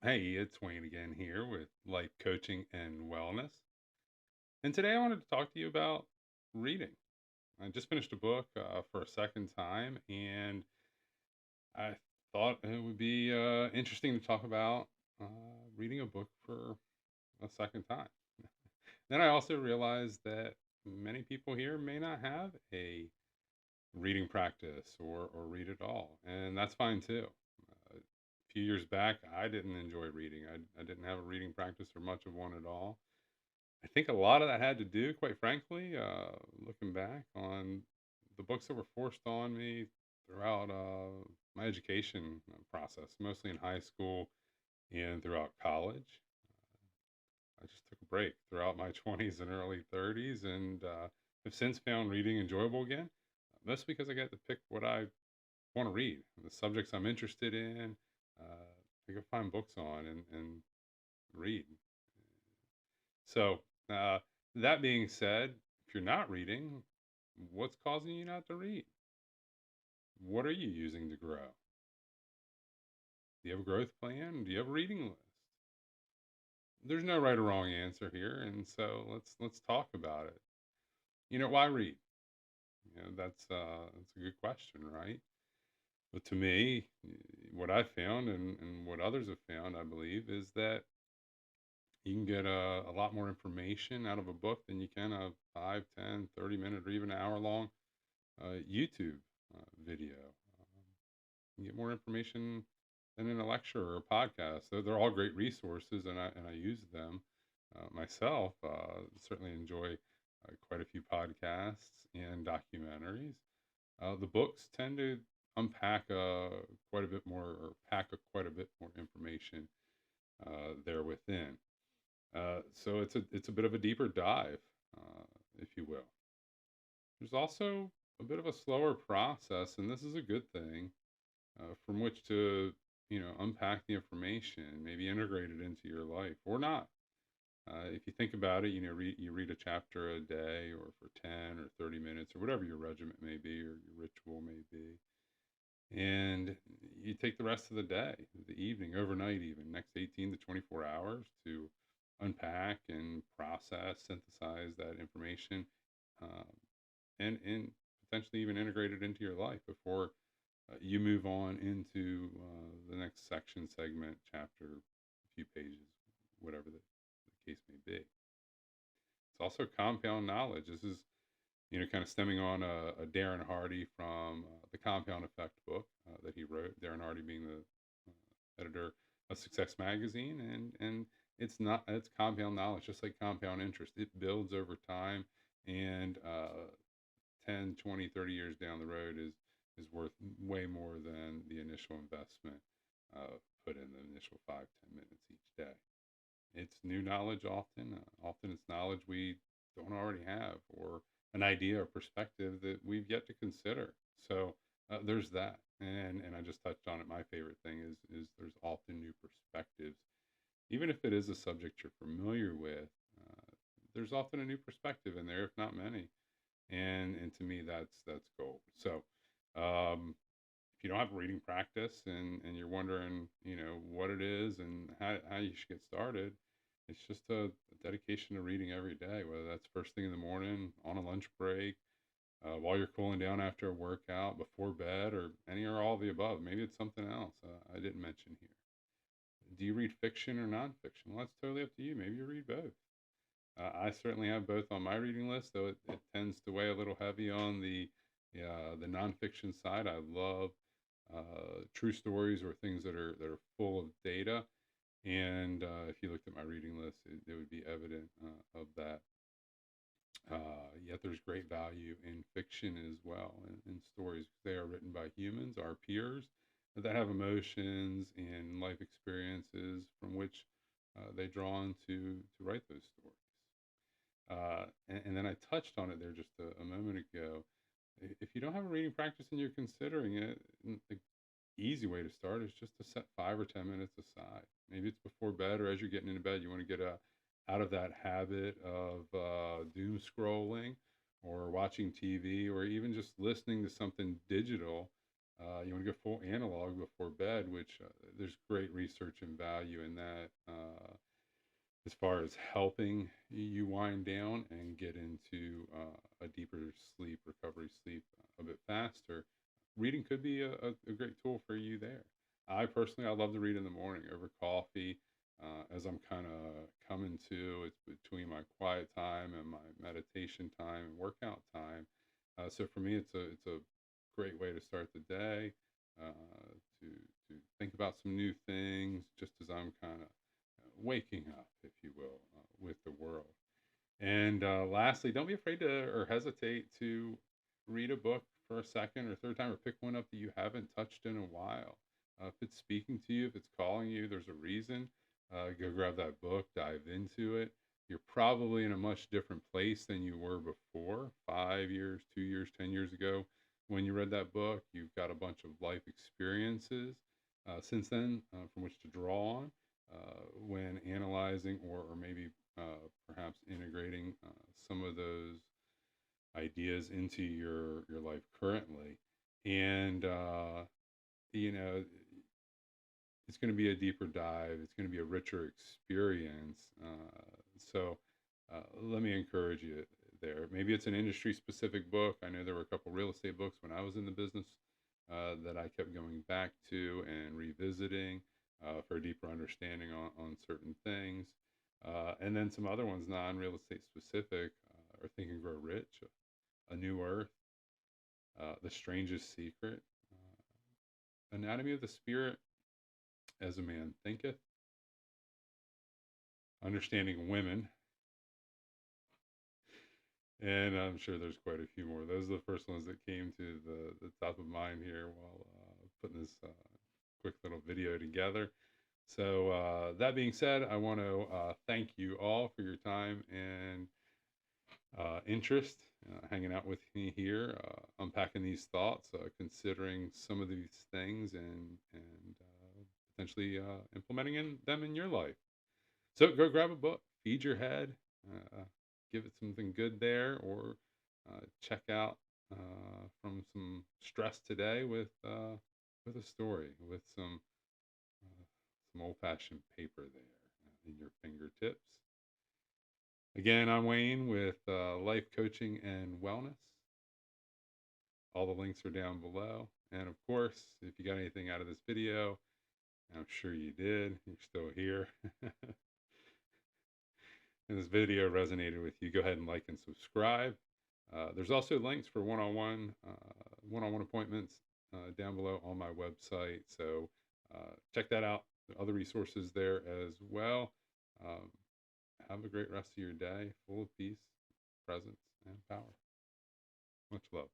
Hey, it's Wayne again here with life coaching and wellness. And today I wanted to talk to you about reading. I just finished a book for a second time, and I thought it would be interesting to talk about uh, reading a book for a second time. Then I also realized that many people here may not have a reading practice or read at all, and that's fine too. A few years back, I didn't enjoy reading. I didn't have a reading practice or much of one at all. I think a lot of that had to do, quite frankly, looking back on the books that were forced on me throughout my education process, mostly in high school and throughout college. I just took a break throughout my 20s and early 30s and have since found reading enjoyable again. Mostly because I get to pick what I want to read, the subjects I'm interested in. I can find books on and read. So, uh, that being said, if you're not reading, what's causing you not to read? What are you using to grow? Do you have a growth plan? Do you have a reading list? There's no right or wrong answer here, and so let's talk about it. Why read? That's a good question, right? But to me, what I found and what others have found, I believe, is that you can get a lot more information out of a book than you can a 5, 10, 30 minute or even an hour long YouTube video. You can get more information than in a lecture or a podcast. They're all great resources, and I use them myself. Certainly enjoy quite a few podcasts and documentaries. The books tend to unpack quite a bit more, or pack quite a bit more information there within. So it's a bit of a deeper dive, if you will. There's also a bit of a slower process, and this is a good thing, from which to unpack the information, maybe integrate it into your life or not. If you think about it, you read a chapter a day, or for 10 or 30 minutes, or whatever your regiment may be, or your ritual may be, and you take the rest of the day, the evening, overnight, even next 18 to 24 hours to unpack and process, synthesize that information, um, and potentially even integrate it into your life before you move on into the next section, segment, chapter, a few pages, whatever the case may be. It's also compound knowledge. This is, kind of stemming on a Darren Hardy from the Compound Effect book that he wrote. Darren Hardy being the editor of Success Magazine, and it's compound knowledge, just like compound interest. It builds over time, and 10, 20, 30 years down the road is worth way more than the initial investment put in the initial 5, 10 minutes each day. It's new knowledge often. Often it's knowledge we don't already have, or an idea or perspective that we've yet to consider. So there's that. And I just touched on it. My favorite thing is there's often new perspectives, even if it is a subject you're familiar with. There's often a new perspective in there, if not many. And to me, that's gold. So if you don't have a reading practice, and you're wondering, what it is and how you should get started, it's just a dedication to reading every day, whether that's first thing in the morning, on a lunch break, while you're cooling down after a workout, before bed, or any or all of the above. Maybe it's something else I didn't mention here. Do you read fiction or nonfiction? Well, that's totally up to you. Maybe you read both. I certainly have both on my reading list, though it tends to weigh a little heavy on the nonfiction side. I love true stories, or things that are full of data. And if you looked at my reading list, it would be evident of that. Yet there's great value in fiction as well, in stories. They are written by humans, our peers, that have emotions and life experiences from which they draw on to write those stories. And then I touched on it there just a moment ago. If you don't have a reading practice and you're considering it, the easy way to start is just to set 5 or 10 minutes aside. Maybe it's before bed, or as you're getting into bed, you want to get out of that habit of doom scrolling, or watching TV, or even just listening to something digital You want to go full analog before bed, which there's great research and value in that. As far as helping you wind down and get into a deeper sleep, recovery sleep a bit faster, reading could be a great tool for you there. I personally, I love to read in the morning over coffee. As I'm kind of coming to, it's between my quiet time and my meditation time and workout time. So for me, it's a great way to start the day. To think about some new things, just as I'm kind of waking up, if you will, with the world. And lastly, don't be afraid to or hesitate to read a book for a second or third time or pick one up that you haven't touched in a while. If it's speaking to you, if it's calling you, there's a reason. Go grab that book, dive into it. You're probably in a much different place than you were before 5 years, 2 years, 10 years ago when you read that book. You've got a bunch of life experiences since then from which to draw on when analyzing or maybe perhaps integrating some of those ideas into your life currently. And you know, it's going to be a deeper dive. It's going to be a richer experience. Let me encourage you there. Maybe it's an industry specific book. I know there were a couple real estate books when I was in the business that I kept going back to and revisiting for a deeper understanding on certain things. And then some other ones, non real estate specific, are Think and Grow Rich, A New Earth, The Strangest Secret, Anatomy of the Spirit, As a Man Thinketh, Understanding Women, and I'm sure there's quite a few more. Those are the first ones that came to the top of mind here while putting this quick little video together. So, that being said, I want to thank you all for your time and interest, hanging out with me here, unpacking these thoughts, considering some of these things, and potentially implementing them in your life. So go grab a book, feed your head, give it something good there, or check out from some stress today with a story, with some old fashioned paper there in your fingertips. Again, I'm Wayne with Life Coaching and Wellness. All the links are down below. And of course, if you got anything out of this video, I'm sure you did, you're still here, and this video resonated with you, go ahead and like and subscribe. There's also links for one-on-one appointments down below on my website. So check that out. There are other resources there as well. Um, have a great rest of your day, full of peace, presence, and power. Much love.